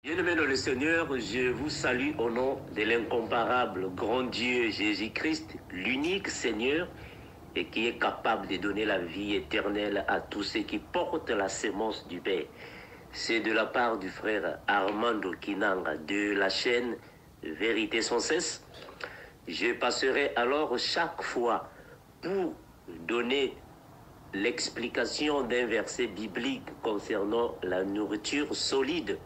Bien-aimés dans le Seigneur, je vous salue au nom de l'incomparable grand Dieu Jésus-Christ, l'unique Seigneur, et qui est capable de donner la vie éternelle à tous ceux qui portent la sémence du Père. C'est de la part du frère Armando Kinanga de la chaîne Vérité sans cesse. Je passerai alors chaque fois pour donner l'explication d'un verset biblique concernant la nourriture solide.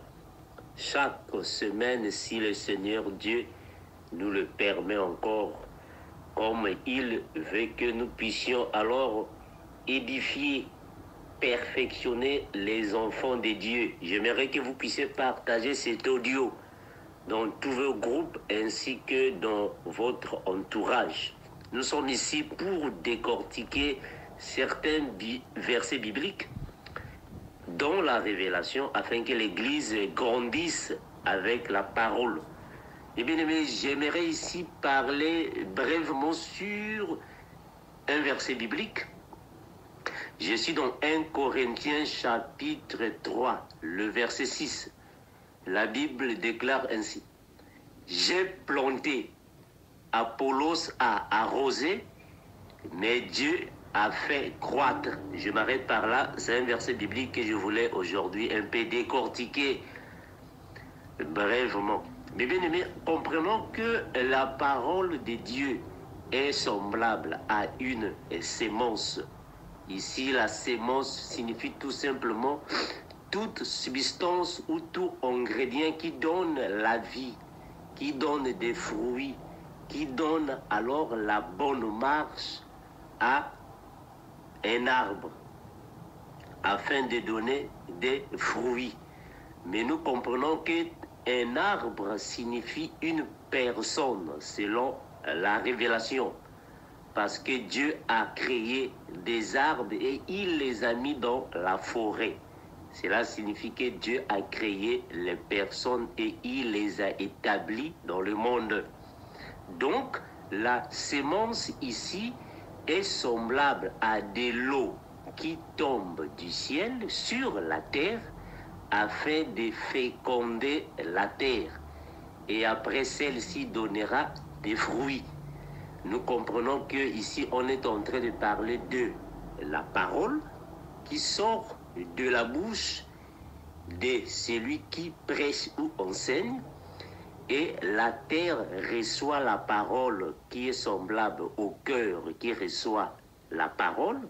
Chaque semaine, si le Seigneur Dieu nous le permet encore, comme il veut que nous puissions alors édifier, perfectionner les enfants de Dieu. J'aimerais que vous puissiez partager cet audio dans tous vos groupes ainsi que dans votre entourage. Nous sommes ici pour décortiquer certains versets bibliques dans la révélation afin que l'Église grandisse avec la parole. Et bien aimé, j'aimerais ici parler brièvement sur un verset biblique. Je suis dans 1 Corinthiens chapitre 3, le verset 6. La Bible déclare ainsi: j'ai planté, Apollos a arrosé, mais Dieu a fait croître. Je m'arrête par là. C'est un verset biblique que je voulais aujourd'hui un peu décortiquer brièvement. Mais bien aimé, comprenons que la parole de Dieu est semblable à une sémence. Ici, la sémence signifie tout simplement toute substance ou tout ingrédient qui donne la vie, qui donne des fruits, qui donne alors la bonne marche à un arbre afin de donner des fruits. Mais nous comprenons qu'un arbre signifie une personne selon la révélation, parce que Dieu a créé des arbres et il les a mis dans la forêt. Cela signifie que Dieu a créé les personnes et il les a établies dans le monde. Donc, la sémence ici est semblable à de l'eau qui tombe du ciel sur la terre afin de féconder la terre. Et après, celle-ci donnera des fruits. Nous comprenons que ici on est en train de parler de la parole qui sort de la bouche de celui qui prêche ou enseigne, et la terre reçoit la parole qui est semblable au cœur qui reçoit la parole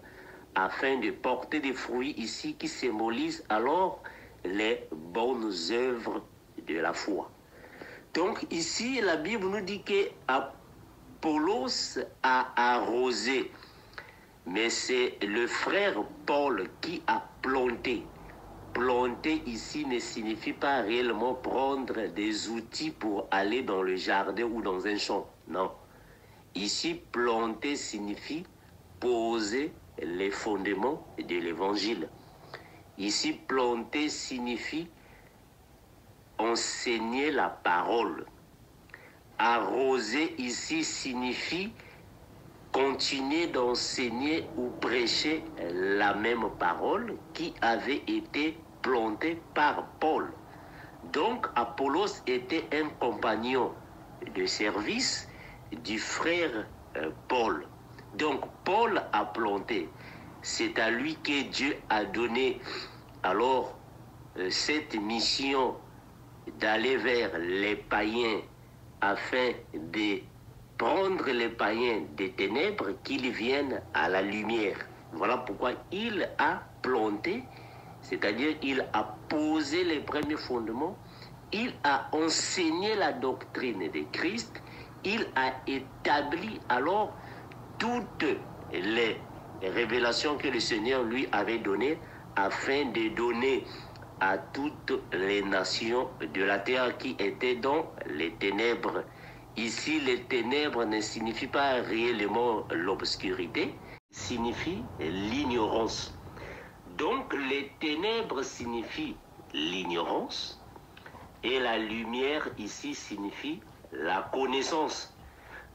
afin de porter des fruits ici qui symbolisent alors les bonnes œuvres de la foi. Donc ici la Bible nous dit que Apollos a arrosé, mais c'est le frère Paul qui a planté. Planter ici ne signifie pas réellement prendre des outils pour aller dans le jardin ou dans un champ. Non. Ici, planter signifie poser les fondements de l'évangile. Ici, planter signifie enseigner la parole. Arroser ici signifie continuer d'enseigner ou prêcher la même parole qui avait été plantée par Paul. Donc Apollos était un compagnon de service du frère Paul. Donc Paul a planté. C'est à lui que Dieu a donné alors cette mission d'aller vers les païens afin de prendre les païens des ténèbres, qu'ils viennent à la lumière. Voilà pourquoi il a planté, c'est-à-dire il a posé les premiers fondements, il a enseigné la doctrine de Christ, il a établi alors toutes les révélations que le Seigneur lui avait données afin de donner à toutes les nations de la terre qui étaient dans les ténèbres. Ici, les ténèbres ne signifient pas réellement l'obscurité, signifie l'ignorance. Donc, les ténèbres signifient l'ignorance et la lumière ici signifie la connaissance.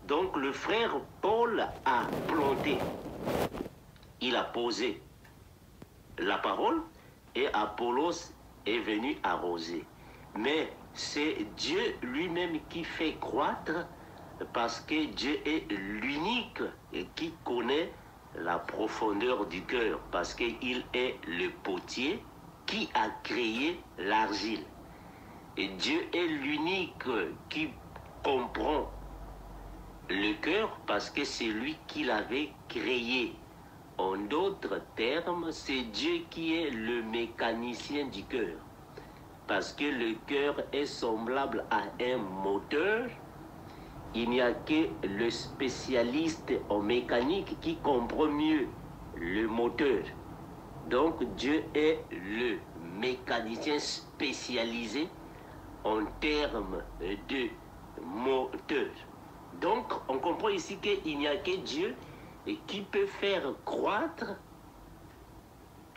Donc, le frère Paul a planté, il a posé la parole et Apollos est venu arroser. mais c'est Dieu lui-même qui fait croître, parce que Dieu est l'unique et qui connaît la profondeur du cœur, parce qu'il est le potier qui a créé l'argile. Et Dieu est l'unique qui comprend le cœur, parce que c'est lui qui l'avait créé. En d'autres termes, c'est Dieu qui est le mécanicien du cœur, parce que le cœur est semblable à un moteur. Il n'y a que le spécialiste en mécanique qui comprend mieux le moteur. Donc Dieu est le mécanicien spécialisé en termes de moteur. Donc on comprend ici qu'il n'y a que Dieu qui peut faire croître,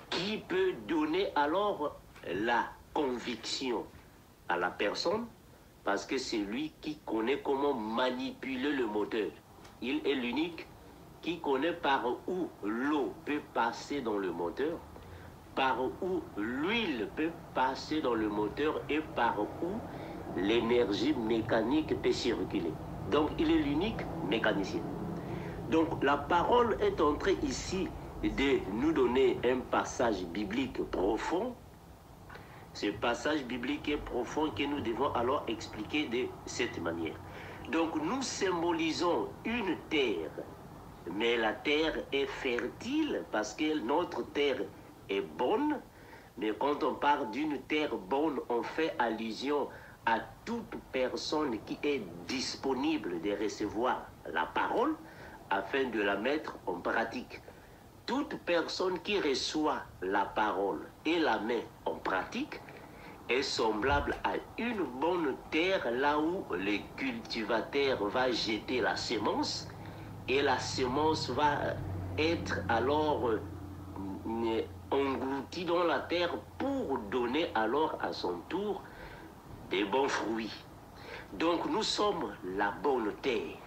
qui peut donner alors la conviction à la personne, parce que c'est lui qui connaît comment manipuler le moteur. Il est l'unique qui connaît par où l'eau peut passer dans le moteur, par où l'huile peut passer dans le moteur et par où l'énergie mécanique peut circuler. Donc il est l'unique mécanicien. Donc la parole est en train ici de nous donner un passage biblique profond. Ce passage biblique est profond que nous devons alors expliquer de cette manière. Donc nous symbolisons une terre, mais la terre est fertile parce que notre terre est bonne. Mais quand on parle d'une terre bonne, on fait allusion à toute personne qui est disponible de recevoir la parole afin de la mettre en pratique. Toute personne qui reçoit la parole et la met en pratique est semblable à une bonne terre là où le cultivateur va jeter la semence et la semence va être alors engloutie dans la terre pour donner alors à son tour des bons fruits. Donc nous sommes la bonne terre.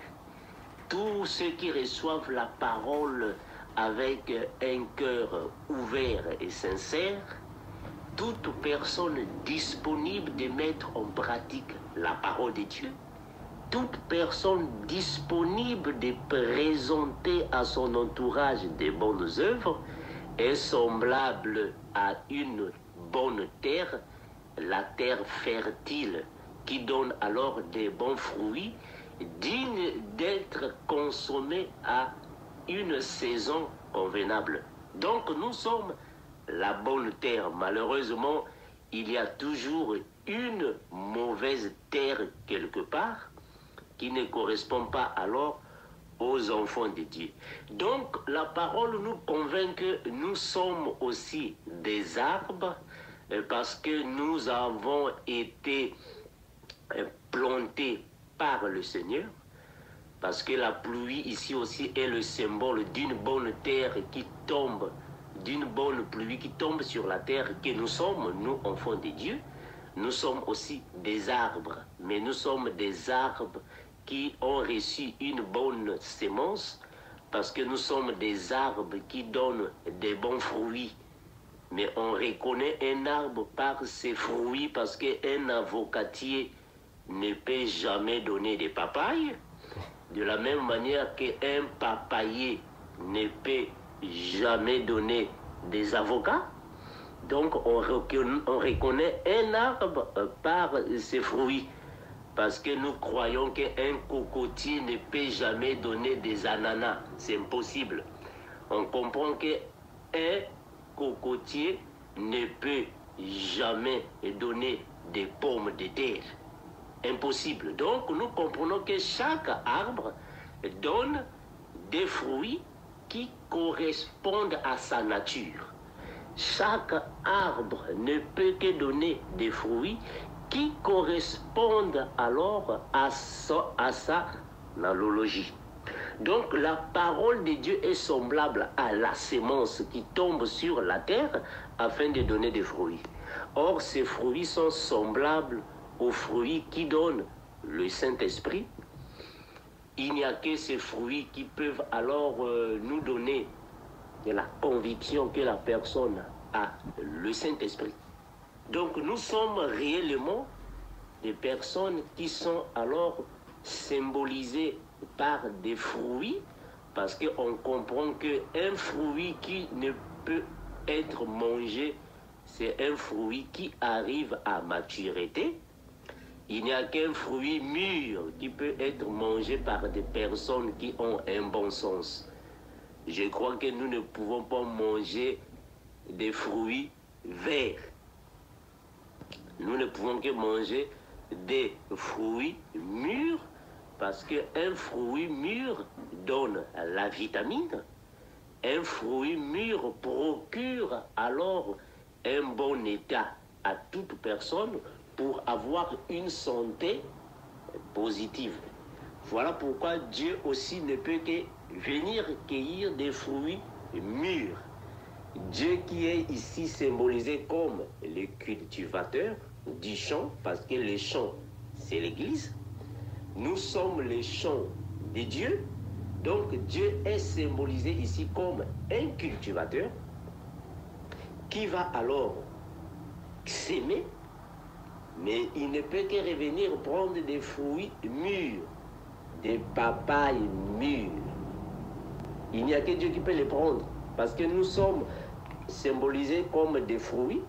Tous ceux qui reçoivent la parole avec un cœur ouvert et sincère, toute personne disponible de mettre en pratique la parole de Dieu, toute personne disponible de présenter à son entourage des bonnes œuvres est semblable à une bonne terre, la terre fertile qui donne alors des bons fruits, digne d'être consommés à une saison convenable. Donc nous sommes la bonne terre. Malheureusement, il y a toujours une mauvaise terre quelque part qui ne correspond pas alors aux enfants de Dieu. Donc la parole nous convainc que nous sommes aussi des arbres parce que nous avons été plantés par le Seigneur. Parce que la pluie ici aussi est le symbole d'une bonne terre qui tombe, d'une bonne pluie qui tombe sur la terre que nous sommes, nous enfants de Dieu. Nous sommes aussi des arbres, mais nous sommes des arbres qui ont reçu une bonne sémence, parce que nous sommes des arbres qui donnent des bons fruits. Mais on reconnaît un arbre par ses fruits, parce qu'un avocatier ne peut jamais donner des papayes. De la même manière qu'un papayer ne peut jamais donner des avocats. Donc on reconnaît un arbre par ses fruits. Parce que nous croyons qu'un cocotier ne peut jamais donner des ananas. C'est impossible. On comprend qu'un cocotier ne peut jamais donner des pommes de terre. Impossible. Donc nous comprenons que chaque arbre donne des fruits qui correspondent à sa nature. Chaque arbre ne peut que donner des fruits qui correspondent alors à sa analogie. Donc la parole de Dieu est semblable à la sémence qui tombe sur la terre afin de donner des fruits. Or ces fruits sont semblables aux fruits qui donnent le Saint-Esprit. Il n'y a que ces fruits qui peuvent alors nous donner la conviction que la personne a le Saint-Esprit. Donc nous sommes réellement des personnes qui sont alors symbolisées par des fruits, parce qu'on comprend qu'un fruit qui ne peut être mangé, c'est un fruit qui arrive à maturité. Il n'y a qu'un fruit mûr qui peut être mangé par des personnes qui ont un bon sens. Je crois que nous ne pouvons pas manger des fruits verts. Nous ne pouvons que manger des fruits mûrs parce qu'un fruit mûr donne la vitamine. Un fruit mûr procure alors un bon état à toute personne pour avoir une santé positive. Voilà pourquoi Dieu aussi ne peut que venir cueillir des fruits mûrs. Dieu qui est ici symbolisé comme le cultivateur du champ, parce que le champ, c'est l'Église. Nous sommes les champs de Dieu. Donc Dieu est symbolisé ici comme un cultivateur qui va alors s'aimer, mais il ne peut que revenir prendre des fruits mûrs, des papayes mûres. Il n'y a que Dieu qui peut les prendre, parce que nous sommes symbolisés comme des fruits,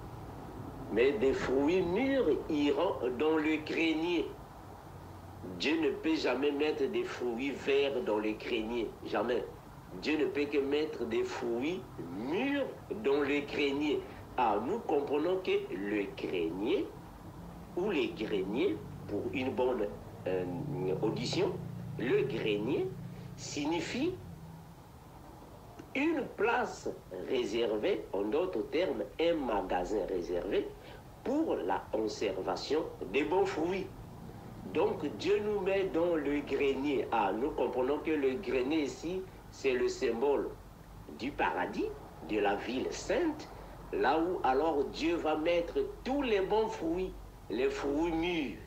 mais des fruits mûrs iront dans le grenier. Dieu ne peut jamais mettre des fruits verts dans le grenier, jamais. Dieu ne peut que mettre des fruits mûrs dans le grenier. Ah, nous comprenons que le grenier, ou les greniers, pour une bonne audition, le grenier signifie une place réservée, en d'autres termes, un magasin réservé pour la conservation des bons fruits. Donc Dieu nous met dans le grenier. Ah, nous comprenons que le grenier ici, c'est le symbole du paradis, de la ville sainte, là où alors Dieu va mettre tous les bons fruits, les fruits mûrs.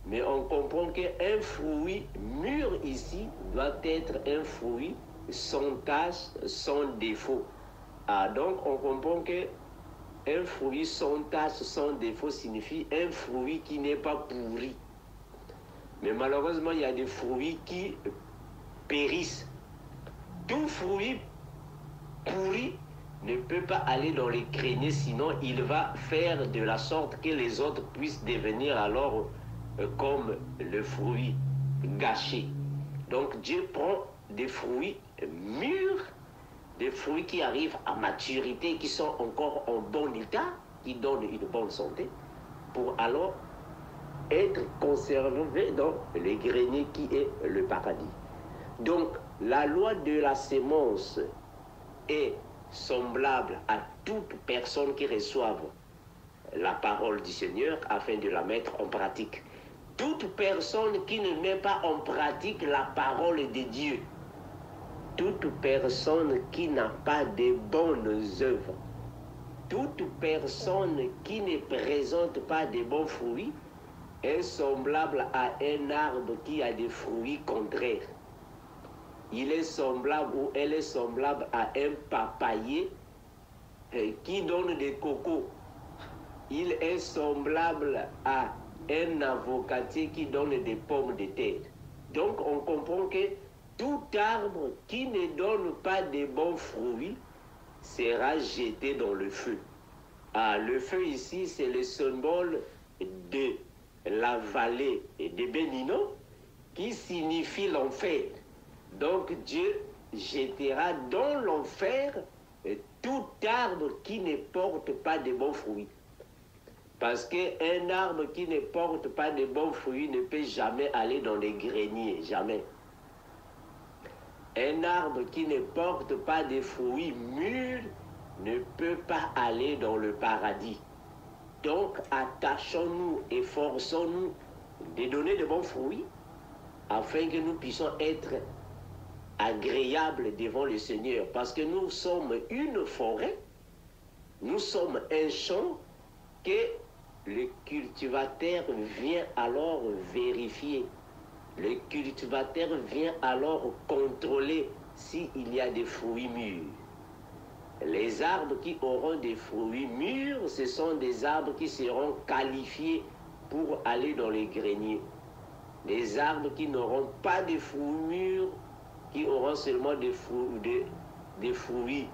Mais on comprend qu'un fruit mûr ici doit être un fruit sans tache, sans défaut. Ah, donc on comprend qu'un fruit sans tache, sans défaut signifie un fruit qui n'est pas pourri. Mais malheureusement, il y a des fruits qui périssent. Tout fruit pourri ne peut pas aller dans les greniers, sinon il va faire de la sorte que les autres puissent devenir alors comme le fruit gâché. Donc Dieu prend des fruits mûrs, des fruits qui arrivent à maturité, qui sont encore en bon état, qui donnent une bonne santé, pour alors être conservés dans le grenier qui est le paradis. Donc la loi de la sémence est semblable à toute personne qui reçoive la parole du Seigneur afin de la mettre en pratique. Toute personne qui ne met pas en pratique la parole de Dieu, toute personne qui n'a pas de bonnes œuvres, toute personne qui ne présente pas de bons fruits est semblable à un arbre qui a des fruits contraires. Il est semblable ou elle est semblable à un papayer qui donne des cocos. Il est semblable à un avocatier qui donne des pommes de terre. Donc on comprend que tout arbre qui ne donne pas de bons fruits sera jeté dans le feu. Ah, le feu ici, c'est le symbole de la vallée de Bénino qui signifie l'enfer. Donc Dieu jettera dans l'enfer tout arbre qui ne porte pas de bons fruits. Parce qu'un arbre qui ne porte pas de bons fruits ne peut jamais aller dans les greniers, jamais. Un arbre qui ne porte pas de fruits mûrs ne peut pas aller dans le paradis. Donc attachons-nous, efforçons-nous de donner de bons fruits afin que nous puissions être agréables devant le Seigneur. Parce que nous sommes une forêt, nous sommes un champ que le cultivateur vient alors vérifier. Le cultivateur vient alors contrôler s'il y a des fruits mûrs. Les arbres qui auront des fruits mûrs, ce sont des arbres qui seront qualifiés pour aller dans les greniers. Des arbres qui n'auront pas de fruits mûrs, qui auront seulement des fruits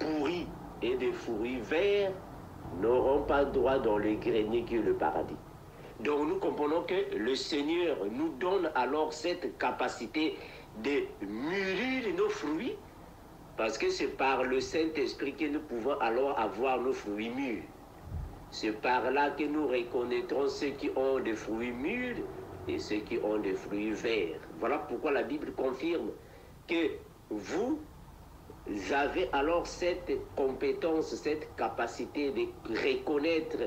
pourris et des fruits verts, n'auront pas droit dans les greniers qui est le paradis. Donc nous comprenons que le Seigneur nous donne alors cette capacité de mûrir nos fruits, parce que c'est par le Saint-Esprit que nous pouvons alors avoir nos fruits mûrs. C'est par là que nous reconnaîtrons ceux qui ont des fruits mûrs et ceux qui ont des fruits verts. Voilà pourquoi la Bible confirme que vous avez alors cette compétence, cette capacité de reconnaître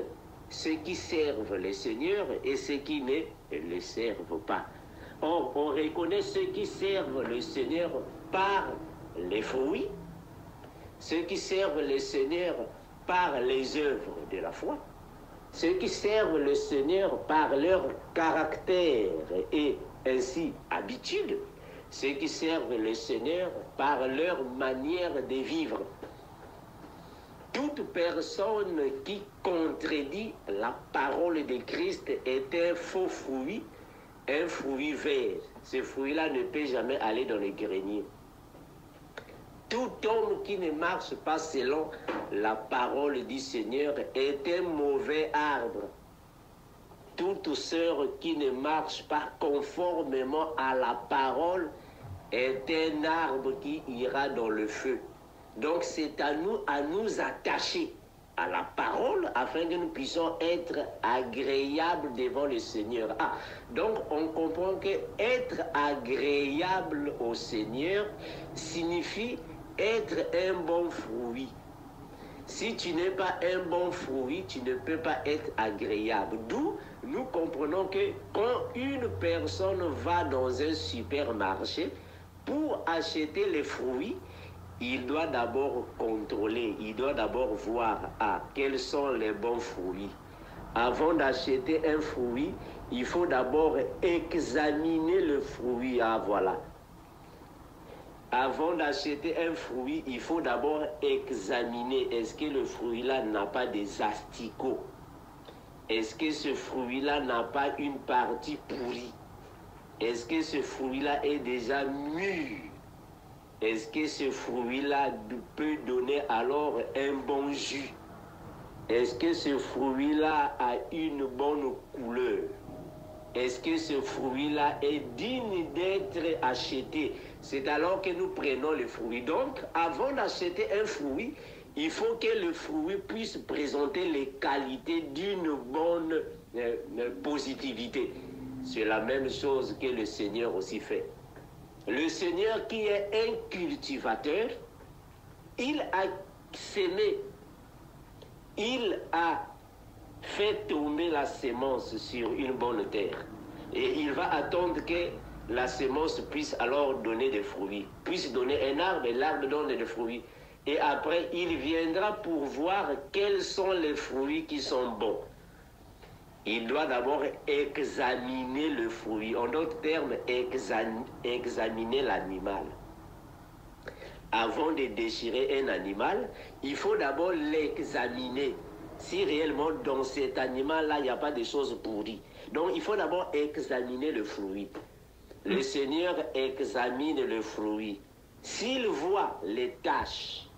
ceux qui servent le Seigneur et ceux qui ne le servent pas. Or, on reconnaît ceux qui servent le Seigneur par les fruits, ceux qui servent le Seigneur par les œuvres de la foi, ceux qui servent le Seigneur par leur caractère et ainsi habitude, ceux qui servent le Seigneur par leur manière de vivre. Toute personne qui contredit la parole de Christ est un faux fruit, un fruit vert. Ce fruit-là ne peut jamais aller dans les greniers. Tout homme qui ne marche pas selon la parole du Seigneur est un mauvais arbre. Toute sœur qui ne marche pas conformément à la parole est un arbre qui ira dans le feu. Donc c'est à nous attacher à la parole afin que nous puissions être agréables devant le Seigneur. Donc on comprend que être agréable au Seigneur signifie être un bon fruit. Si tu n'es pas un bon fruit, tu ne peux pas être agréable. D'où nous comprenons que quand une personne va dans un supermarché pour acheter les fruits, il doit d'abord contrôler, il doit d'abord voir quels sont les bons fruits. Avant d'acheter un fruit, il faut d'abord examiner le fruit. Voilà. Avant d'acheter un fruit, il faut d'abord examiner est-ce que le fruit-là n'a pas des asticots. Est-ce que ce fruit-là n'a pas une partie pourrie? Est-ce que ce fruit-là est déjà mûr? Est-ce que ce fruit-là peut donner alors un bon jus? Est-ce que ce fruit-là a une bonne couleur? Est-ce que ce fruit-là est digne d'être acheté? C'est alors que nous prenons le fruit. Donc, avant d'acheter un fruit, il faut que le fruit puisse présenter les qualités d'une bonne positivité. C'est la même chose que le Seigneur aussi fait. Le Seigneur qui est un cultivateur, il a sémé, il a fait tomber la sémence sur une bonne terre. Et il va attendre que la sémence puisse alors donner des fruits, puisse donner un arbre et l'arbre donne des fruits. Et après, il viendra pour voir quels sont les fruits qui sont bons. Il doit d'abord examiner le fruit. En d'autres termes, examiner l'animal. Avant de déchirer un animal, il faut d'abord l'examiner. Si réellement dans cet animal-là, il n'y a pas de choses pourries. Donc il faut d'abord examiner le fruit. Le Seigneur examine le fruit. S'il voit les taches,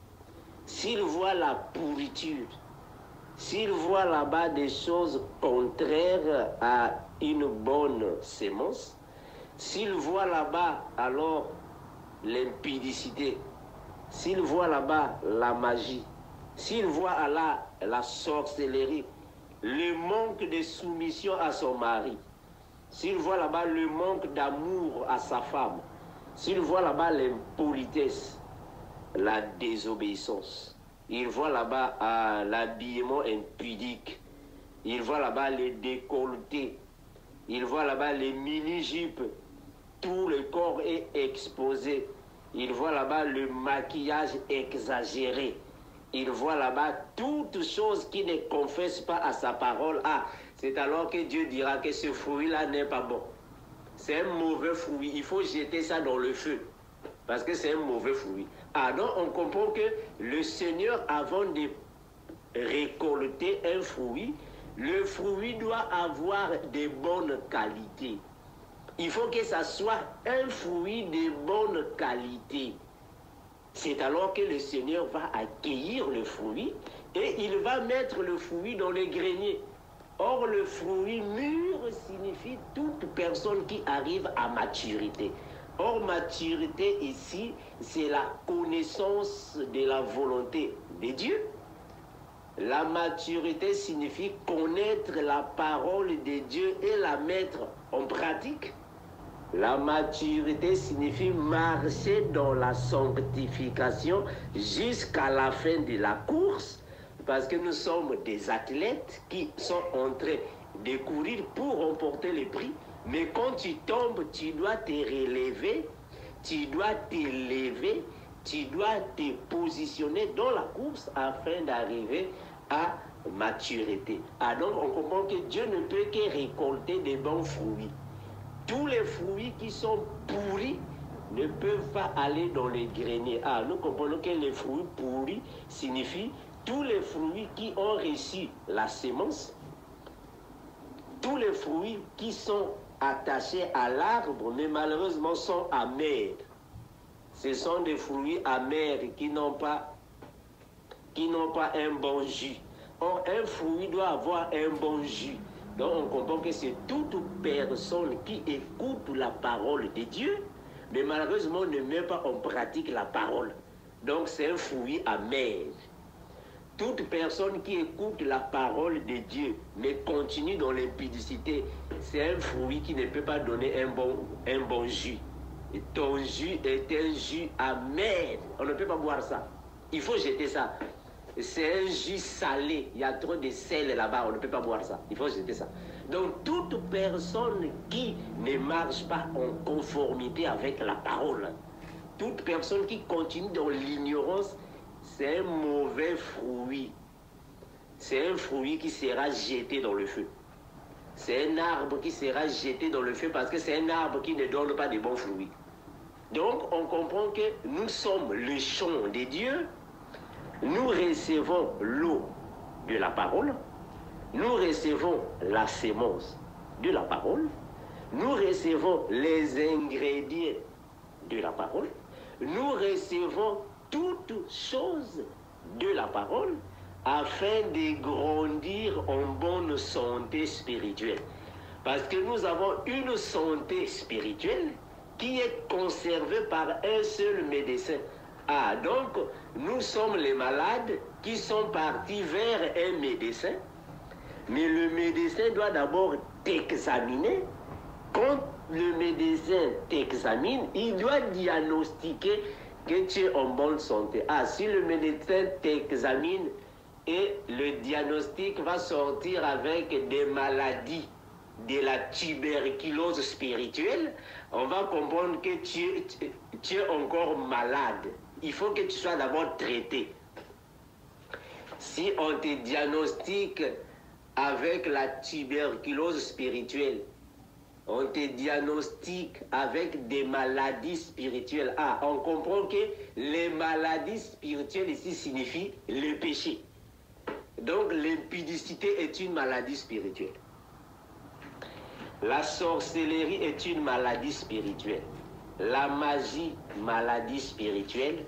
s'il voit la pourriture, s'il voit là-bas des choses contraires à une bonne sémence, s'il voit là-bas alors l'impudicité, s'il voit là-bas la magie, s'il voit là la sorcellerie, le manque de soumission à son mari, s'il voit là-bas le manque d'amour à sa femme, s'il voit là-bas l'impolitesse, la désobéissance, il voit là-bas l'habillement impudique, il voit là-bas les décolletés, il voit là-bas les mini-jupes, tout le corps est exposé, il voit là-bas le maquillage exagéré, il voit là-bas toutes choses qui ne confessent pas à sa parole. C'est alors que Dieu dira que ce fruit-là n'est pas bon. C'est un mauvais fruit, il faut jeter ça dans le feu, parce que c'est un mauvais fruit. Donc on comprend que le Seigneur, avant de récolter un fruit, le fruit doit avoir de bonnes qualités. Il faut que ça soit un fruit de bonne qualité. C'est alors que le Seigneur va accueillir le fruit et il va mettre le fruit dans les greniers. Or, le fruit mûr signifie toute personne qui arrive à maturité. Or, maturité ici, c'est la connaissance de la volonté de Dieu. La maturité signifie connaître la parole de Dieu et la mettre en pratique. La maturité signifie marcher dans la sanctification jusqu'à la fin de la course, parce que nous sommes des athlètes qui sont en train de courir pour remporter le prix. Mais quand tu tombes, tu dois te relever, tu dois t'élever, tu dois te positionner dans la course afin d'arriver à maturité. Ah, donc on comprend que Dieu ne peut que récolter des bons fruits. Tous les fruits qui sont pourris ne peuvent pas aller dans les greniers. Ah, nous comprenons que les fruits pourris signifient tous les fruits qui ont reçu la sémence, tous les fruits qui sont attachés à l'arbre, mais malheureusement sont amers. Ce sont des fruits amers qui n'ont pas un bon jus. Or, un fruit doit avoir un bon jus. Donc, on comprend que c'est toute personne qui écoute la parole de Dieu, mais malheureusement ne met pas en pratique la parole. Donc, c'est un fruit amer. Toute personne qui écoute la parole de Dieu, mais continue dans l'impudicité, c'est un fruit qui ne peut pas donner un bon jus. Et ton jus est un jus amer. On ne peut pas boire ça. Il faut jeter ça. C'est un jus salé. Il y a trop de sel là-bas. On ne peut pas boire ça. Il faut jeter ça. Donc, toute personne qui ne marche pas en conformité avec la parole, toute personne qui continue dans l'ignorance, c'est un mauvais fruit. C'est un fruit qui sera jeté dans le feu. C'est un arbre qui sera jeté dans le feu parce que c'est un arbre qui ne donne pas de bons fruits. Donc, on comprend que nous sommes le champ de Dieu. Nous recevons l'eau de la parole. Nous recevons la sémence de la parole. Nous recevons les ingrédients de la parole. Nous recevons toutes choses de la parole afin de grandir en bonne santé spirituelle. Parce que nous avons une santé spirituelle qui est conservée par un seul médecin. Ah, donc, nous sommes les malades qui sont partis vers un médecin. Mais le médecin doit d'abord t'examiner. Quand le médecin t'examine, il doit diagnostiquer que tu es en bonne santé. Ah, si le médecin t'examine et le diagnostic va sortir avec des maladies, de la tuberculose spirituelle, on va comprendre que tu es encore malade. Il faut que tu sois d'abord traité. Si on te diagnostique avec la tuberculose spirituelle, on te diagnostique avec des maladies spirituelles. Ah, on comprend que les maladies spirituelles ici signifient le péché. Donc l'impudicité est une maladie spirituelle. La sorcellerie est une maladie spirituelle. La magie, maladie spirituelle.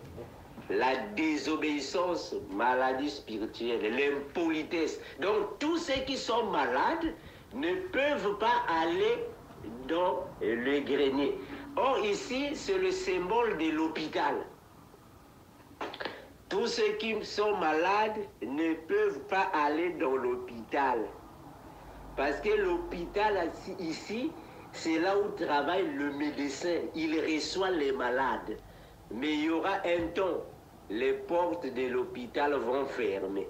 La désobéissance, maladie spirituelle. L'impolitesse. Donc tous ceux qui sont malades ne peuvent pas aller dans le grenier. Or ici, c'est le symbole de l'hôpital. Tous ceux qui sont malades ne peuvent pas aller dans l'hôpital. Parce que l'hôpital ici, c'est là où travaille le médecin. Il reçoit les malades. Mais il y aura un temps, les portes de l'hôpital vont fermer.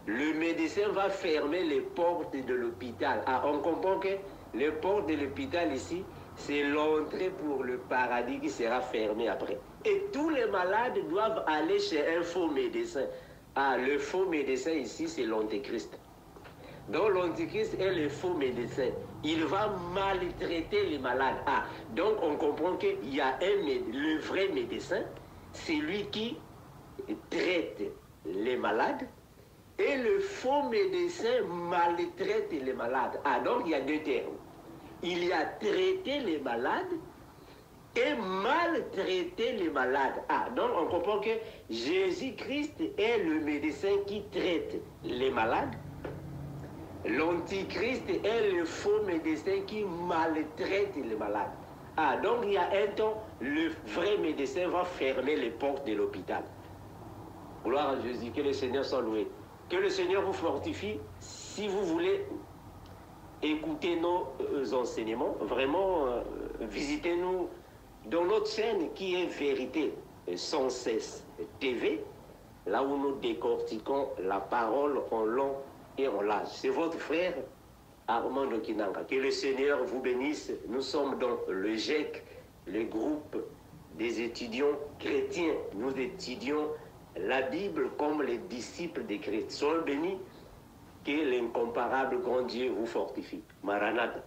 Le médecin va fermer les portes de l'hôpital. Ah, on comprend que les portes de l'hôpital ici, c'est l'entrée pour le paradis qui sera fermée après. Et tous les malades doivent aller chez un faux médecin. Ah, le faux médecin ici, c'est l'antéchrist. Donc l'antéchrist est le faux médecin. Il va maltraiter les malades. Ah, donc on comprend qu'il y a le vrai médecin, c'est lui qui traite les malades. et le faux médecin maltraite les malades. Ah, donc il y a deux termes. Il y a traiter les malades et maltraiter les malades. Ah, donc on comprend que Jésus-Christ est le médecin qui traite les malades. L'antichrist est le faux médecin qui maltraite les malades. Ah, donc il y a un temps, le vrai médecin va fermer les portes de l'hôpital. Gloire à Jésus, que le Seigneur soit loué. Que le Seigneur vous fortifie. Si vous voulez écouter nos enseignements, vraiment, visitez-nous dans notre chaîne qui est Vérité sans cesse TV, là où nous décortiquons la parole en long et en large. C'est votre frère Armand Kinanga. Que le Seigneur vous bénisse. Nous sommes dans le GEC, le groupe des étudiants chrétiens. Nous étudions la Bible comme les disciples des Christ. Soyez bénis, que l'incomparable grand Dieu vous fortifie. Maranatha.